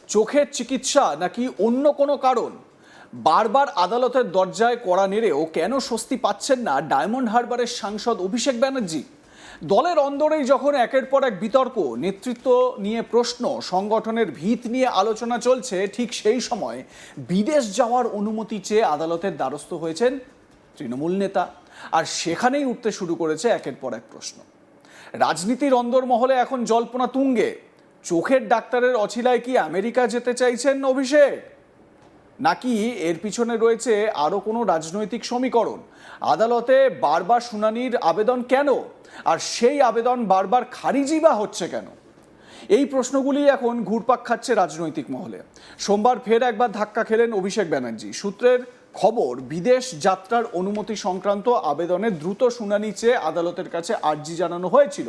চোখের চিকিৎসা নাকি অন্য কোনো কারণ? বারবার আদালতের দরজায় কড়া নেড়েও কেন স্বস্তি পাচ্ছেন না ডায়মন্ড হারবারের সাংসদ অভিষেক ব্যানার্জি? দলের অন্দরেই যখন একের পর এক বিতর্ক, নেতৃত্ব নিয়ে প্রশ্ন, সংগঠনের ভিত নিয়ে আলোচনা চলছে, ঠিক সেই সময় বিদেশ যাওয়ার অনুমতি চেয়ে আদালতের দ্বারস্থ হয়েছেন তৃণমূল নেতা। আর সেখানেই উঠতে শুরু করেছে একের পর এক প্রশ্ন। রাজনীতির অন্দরমহলে এখন জল্পনা তুঙ্গে। চোখের ডাক্তারের অছিলায় কি আমেরিকা যেতে চাইছেন অভিষেক, নাকি এর পিছনে রয়েছে আরও কোনো রাজনৈতিক সমীকরণ? আদালতে বারবার শুনানির আবেদন কেন, আর সেই আবেদন বারবার খারিজই বা হচ্ছে কেন? এই প্রশ্নগুলি এখন ঘুরপাক খাচ্ছে রাজনৈতিক মহলে। সোমবার ফের একবার ধাক্কা খেলেন অভিষেক ব্যানার্জি। সূত্রের খবর, বিদেশ যাত্রার অনুমতি সংক্রান্ত আবেদনের দ্রুত শুনানি চেয়ে আদালতের কাছে আর্জি জানানো হয়েছিল,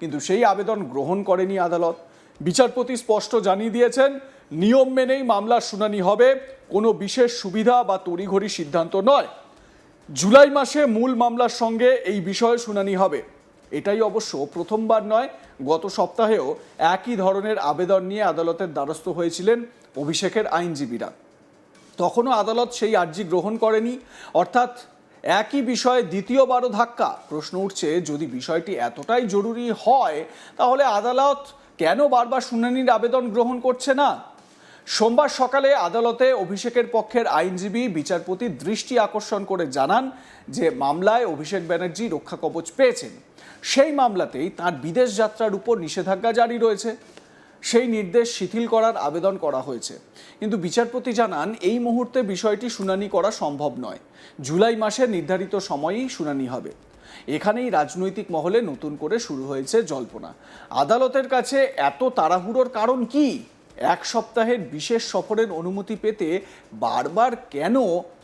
কিন্তু সেই আবেদন গ্রহণ করেনি আদালত। বিচারপতি স্পষ্ট জানিয়ে দিয়েছেন, নিয়ম মেনেই মামলার শুনানি হবে, কোনো বিশেষ সুবিধা বা তড়িঘড়ি সিদ্ধান্ত নয়। জুলাই মাসে মূল মামলার সঙ্গে এই বিষয়ে শুনানি হবে। এটাই অবশ্য প্রথমবার নয়, গত সপ্তাহেও একই ধরনের আবেদন নিয়ে আদালতের দ্বারস্থ হয়েছিলেন অভিষেকের আইনজীবীরা। তখনও আদালত সেই আর্জি গ্রহণ করেনি। অর্থাৎ একই বিষয়ে দ্বিতীয়বারও ধাক্কা। প্রশ্ন উঠছে, যদি বিষয়টি এতটাই জরুরি হয়, তাহলে আদালত কেন বারবার শুনানির আবেদন গ্রহণ করছে না? সোমবার সকালে আদালতে অভিষেকের পক্ষের আইনজীবী বিচারপতির দৃষ্টি আকর্ষণ করে জানান যে মামলায় অভিষেক ব্যানার্জি রক্ষা কবচ পেয়েছেন। সেই মামলাতেই তার বিদেশ যাত্রার উপর নিষেধাজ্ঞা জারি রয়েছে। সেই নির্দেশ শিথিল করার আবেদন করা হয়েছে, কিন্তু বিচারপতি জানান এই মুহূর্তে বিষয়টি শুনানি করা সম্ভব নয়। জুলাই মাসের নির্ধারিত সময়েই শুনানি হবে। এখানেই রাজনৈতিক মহলে নতুন করে শুরু হয়েছে জল্পনা। আদালতের কাছে এত তাড়াহুড়োর কারণ কি? এক সপ্তাহের বিশেষ সফরের অনুমতি পেতে বারবার কেন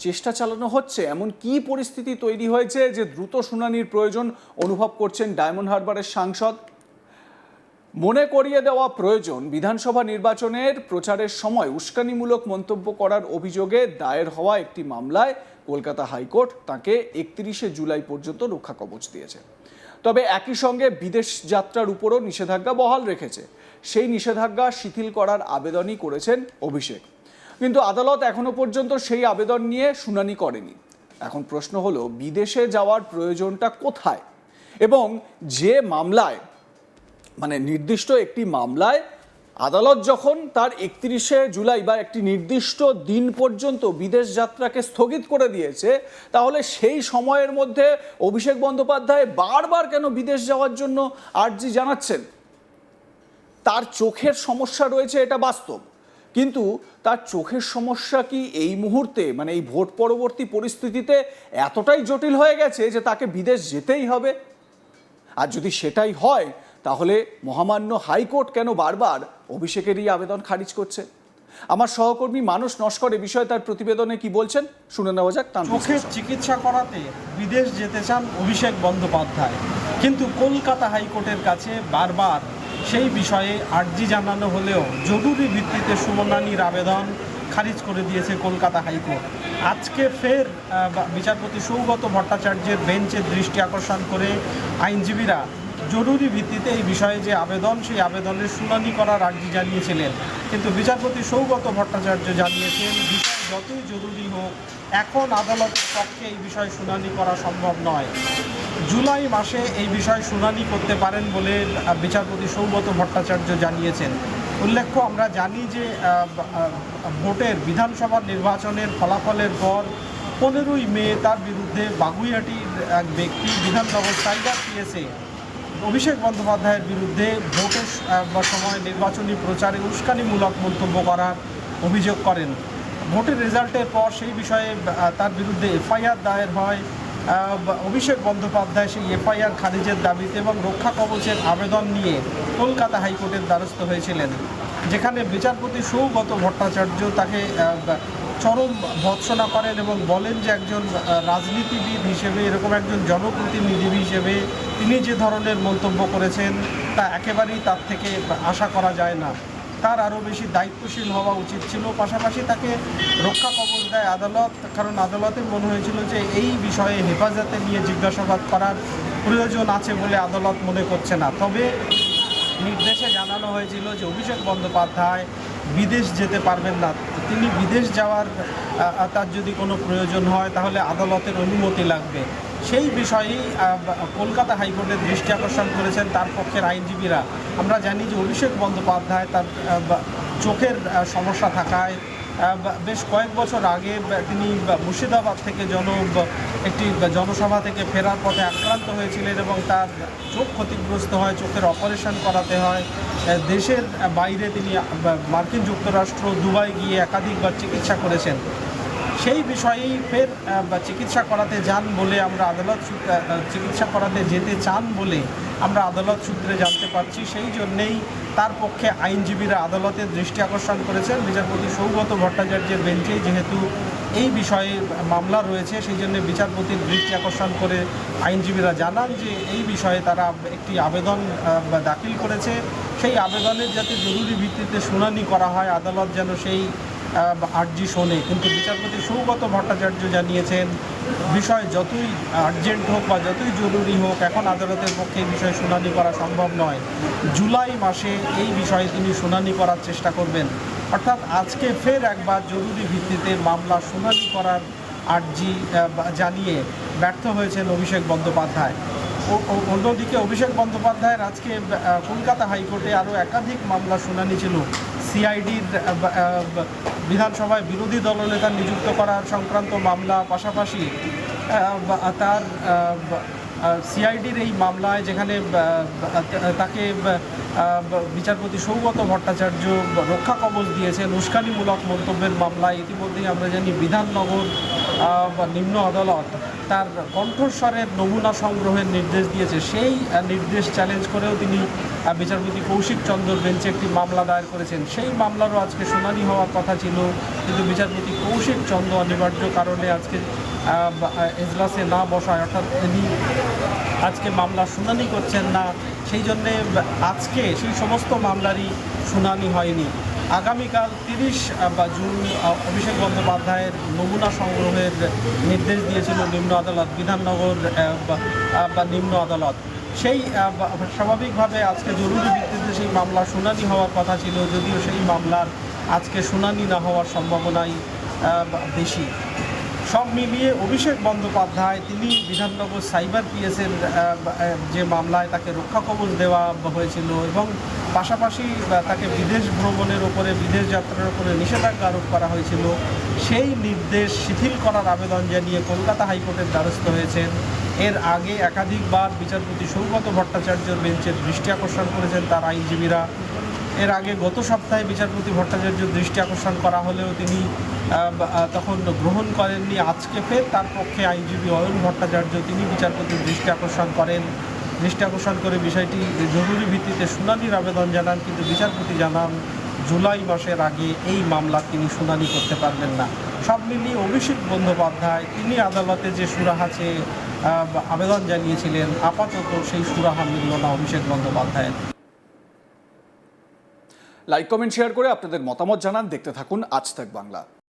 চেষ্টা চালানো হচ্ছে? এমন কি পরিস্থিতি তৈরি হয়েছে যে দ্রুত শুনানির প্রয়োজন অনুভব করছেন ডায়মন্ড হারবারের সাংসদ? মনে করিয়ে দেওয়া প্রয়োজন, বিধানসভা নির্বাচনের প্রচারের সময় উস্কানিমূলক মন্তব্য করার অভিযোগে দায়ের হওয়া একটি মামলায় কলকাতা হাইকোর্ট তাকে 31শে জুলাই পর্যন্ত রক্ষা কবচ দিয়েছে। তবে একই সঙ্গে বিদেশ যাত্রার উপরও নিষেধাজ্ঞা বহাল রেখেছে। সেই নিষেধাজ্ঞা শিথিল করার আবেদনই করেছেন অভিষেক, কিন্তু আদালত এখনো পর্যন্ত সেই আবেদন নিয়ে শুনানি করেনি। এখন প্রশ্ন হলো, বিদেশে যাওয়ার প্রয়োজনটা কোথায়? এবং যে মামলায়, মানে নির্দিষ্ট একটি মামলায় আদালত যখন তার 31শে জুলাই বা একটি নির্দিষ্ট দিন পর্যন্ত বিদেশ যাত্রাকে স্থগিত করে দিয়েছে, তাহলে সেই সময়ের মধ্যে অভিষেক বন্দ্যোপাধ্যায় বারবার কেন বিদেশ যাওয়ার জন্য আর্জি জানাচ্ছেন? তার চোখের সমস্যা রয়েছে, এটা বাস্তব, কিন্তু তার চোখের সমস্যা কি এই মুহূর্তে, মানে এই ভোট পরবর্তী পরিস্থিতিতে এতটাই জটিল হয়ে গেছে যে তাকে বিদেশ যেতেই হবে? আর যদি সেটাই হয়, তাহলে মহামান্য হাইকোর্ট কেন বারবার অভিষেকেরই আবেদন খারিজ করছে? আমার সহকর্মী মানস নস্কর এ বিষয়ে তার প্রতিবেদনে কি বলছেন শুনে নেওয়া যাক। চোখের চিকিৎসা করাতে বিদেশ যেতে চান অভিষেক বন্দ্যোপাধ্যায়, কিন্তু কলকাতা হাইকোর্টের কাছে বারবার সেই বিষয়ে আর্জি জানানো হলেও জরুরি ভিত্তিতে শুনানির আবেদন খারিজ করে দিয়েছে কলকাতা হাইকোর্ট। আজকে ফের বিচারপতি সৌগত ভট্টাচার্যের বেঞ্চের দৃষ্টি আকর্ষণ করে আইনজীবীরা জরুরি ভিত্তিতে এই বিষয়ে যে আবেদন, সেই আবেদনের শুনানি করার আর্জি জানিয়েছিলেন, কিন্তু বিচারপতি সৌগত ভট্টাচার্য জানিয়েছেন বিষয় যতই জরুরি হোক, এখন আদালতের পক্ষে এই বিষয়ে শুনানি করা সম্ভব নয়। জুলাই মাসে এই বিষয়ে শুনানি করতে পারেন বলে বিচারপতি সৌগত ভট্টাচার্য জানিয়েছেন। উল্লেখ্য, আমরা জানি যে ভোটের বিধানসভা নির্বাচনের ফলাফলের পর 15ই মে তার বিরুদ্ধে বাগুইআটির এক ব্যক্তি বিধাননগর সাইবার পিএসে অভিষেক বন্দ্যোপাধ্যায়ের বিরুদ্ধে ভোটের সময় নির্বাচনী প্রচারে উস্কানিমূলক মন্তব্য করার অভিযোগ করেন। ভোটের রেজাল্টের পর সেই বিষয়ে তার বিরুদ্ধে এফআইআর দায়ের হয়। অভিষেক বন্দ্যোপাধ্যায় সেই এফআইআর খারিজের দাবিতে এবং রক্ষা কবচের আবেদন নিয়ে কলকাতা হাইকোর্টের দ্বারস্থ হয়েছিলেন, যেখানে বিচারপতি সৌগত ভট্টাচার্য তাকে চরম ভৎসনা করেন এবং বলেন যে একজন রাজনীতিবিদ হিসেবে, এরকম একজন জনপ্রতিনিধি হিসেবে তিনি যে ধরনের মন্তব্য করেছেন তা একেবারেই তার থেকে আশা করা যায় না। তার আরও বেশি দায়িত্বশীল হওয়া উচিত ছিল। পাশাপাশি তাকে রক্ষা কবচ দেয় আদালত, কারণ আদালতের মনে হয়েছিল যে এই বিষয়ে হেফাজতে নিয়ে জিজ্ঞাসাবাদ করার প্রয়োজন আছে বলে আদালত মনে করছে না। তবে নির্দেশে জানানো হয়েছিল যে অভিষেক বন্দ্যোপাধ্যায় বিদেশ যেতে পারবেন না। তিনি বিদেশ যাওয়ার তার যদি কোনো প্রয়োজন হয় তাহলে আদালতের অনুমতি লাগবে। সেই বিষয়েই কলকাতা হাইকোর্টের দৃষ্টি আকর্ষণ করেছেন তার পক্ষের আইনজীবীরা। আমরা জানি যে অভিষেক বন্দ্যোপাধ্যায় তার চোখের সমস্যা থাকায় বেশ কয়েক বছর আগে তিনি মুর্শিদাবাদ থেকে একটি জনসভা থেকে ফেরার পথে আক্রান্ত হয়েছিলেন এবং তার চোখ ক্ষতিগ্রস্ত হয়, চোখের অপারেশন করাতে হয়। দেশের বাইরে তিনি মার্কিন যুক্তরাষ্ট্র, দুবাই গিয়ে একাধিকবার চিকিৎসা করেছেন। সেই বিষয়েই ফের চিকিৎসা করাতে যান বলে আমরা চিকিৎসা করাতে যেতে চান বলে আমরা আদালত সূত্রে জানতে পারছি। সেই জন্যেই তার পক্ষে আইনজীবীরা আদালতের দৃষ্টি আকর্ষণ করেছেন। বিচারপতি সৌগত ভট্টাচার্যের বেঞ্চে যেহেতু এই বিষয়ে মামলা রয়েছে, সেই জন্য বিচারপতির দৃষ্টি আকর্ষণ করে আইনজীবীরা জানান যে এই বিষয়ে তারা একটি আবেদন দাখিল করেছে। সেই আবেদনের যাতে জরুরি ভিত্তিতে শুনানি করা হয়, আদালত যেন সেই আর্জি শোনে। কিন্তু বিচারপতি সৌগত ভট্টাচার্য জানিয়েছেন বিষয় যতই আর্জেন্ট হোক বা যতই জরুরি হোক, এখন আদালতের পক্ষে এই বিষয়ে শুনানি করা সম্ভব নয়। জুলাই মাসে এই বিষয়ে তিনি শুনানি করার চেষ্টা করবেন। অর্থাৎ আজকে ফের একবার জরুরি ভিত্তিতে মামলা শুনানি করার আর্জি জানিয়ে ব্যর্থ হয়েছেন অভিষেক বন্দ্যোপাধ্যায়। অন্যদিকে অভিষেক বন্দ্যোপাধ্যায়ের আজকে কলকাতা হাইকোর্টে আরও একাধিক মামলা শুনানি ছিল। সিআইডির বিধানসভায় বিরোধী দলনেতা নিযুক্ত করার সংক্রান্ত মামলা, পাশাপাশি তার সিআইডির এই মামলায় যেখানে তাকে বিচারপতি সৌগত ভট্টাচার্য রক্ষা কবচ দিয়েছেন উস্কানিমূলক মন্তব্যের মামলায়। ইতিমধ্যেই আমরা জানি বিধাননগর নিম্ন আদালত তার কণ্ঠস্বরের নমুনা সংগ্রহের নির্দেশ দিয়েছে। সেই নির্দেশ চ্যালেঞ্জ করেও তিনি বিচারপতি কৌশিক চন্দ্রর বেঞ্চে একটি মামলা দায়ের করেছেন। সেই মামলারও আজকে শুনানি হওয়ার কথা ছিল, কিন্তু বিচারপতি কৌশিক চন্দ্র অনিবার্য কারণে আজকে এজলাসে না বসায়, অর্থাৎ তিনি আজকে মামলা শুনানি করছেন না। সেই জন্যে আজকে সেই সমস্ত মামলারই শুনানি হয়নি। আগামীকাল 30 জুন অভিষেক বন্দ্যোপাধ্যায়ের নমুনা সংগ্রহের নির্দেশ দিয়েছিল নিম্ন আদালত, বিধাননগর নিম্ন আদালত। সেই স্বাভাবিকভাবে আজকে জরুরি ভিত্তিতে সেই মামলা শুনানি হওয়ার কথা ছিল, যদিও সেই মামলার আজকে শুনানি না হওয়ার সম্ভাবনাই বেশি। সব মিলিয়ে অভিষেক বন্দ্যোপাধ্যায় তিনি বিধাননগর সাইবার পিএসের যে মামলায় তাকে রক্ষা কবচ দেওয়া হয়েছিল এবং পাশাপাশি তাকে বিদেশ ভ্রমণের ওপরে, বিদেশ যাত্রার ওপরে নিষেধাজ্ঞা আরোপ করা হয়েছিল, সেই নির্দেশ শিথিল করার আবেদন জানিয়ে কলকাতা হাইকোর্টের দ্বারস্থ হয়েছেন। এর আগে একাধিকবার বিচারপতি সৌগত ভট্টাচার্যের বেঞ্চের দৃষ্টি আকর্ষণ করেছেন তার আইনজীবীরা। এর আগে গত সপ্তাহে বিচারপতি ভট্টাচার্যের দৃষ্টি আকর্ষণ করা হলেও তিনি তখন গ্রহণ করেননি। আজকে ফের তার পক্ষে আইনজীবী অয়ন ভট্টাচার্য তিনি বিচারপতির দৃষ্টি আকর্ষণ করেন। দৃষ্টি আকর্ষণ করে বিষয়টি জরুরি ভিত্তিতে শুনানির আবেদন জানান, কিন্তু বিচারপতি জানান জুলাই মাসের আগে এই মামলা তিনি শুনানি করতে পারবেন না। সব মিলিয়ে অভিষেক বন্দ্যোপাধ্যায় তিনি আদালতে যে সুরাহাতে আবেদন জানিয়েছিলেন, আপাতত সেই সুরাহা মিলল না অভিষেক বন্দ্যোপাধ্যায়ের। লাইক, কমেন্ট, শেয়ার করে আপনাদের মতামত জানান। দেখতে থাকুন আজ তাক বাংলা।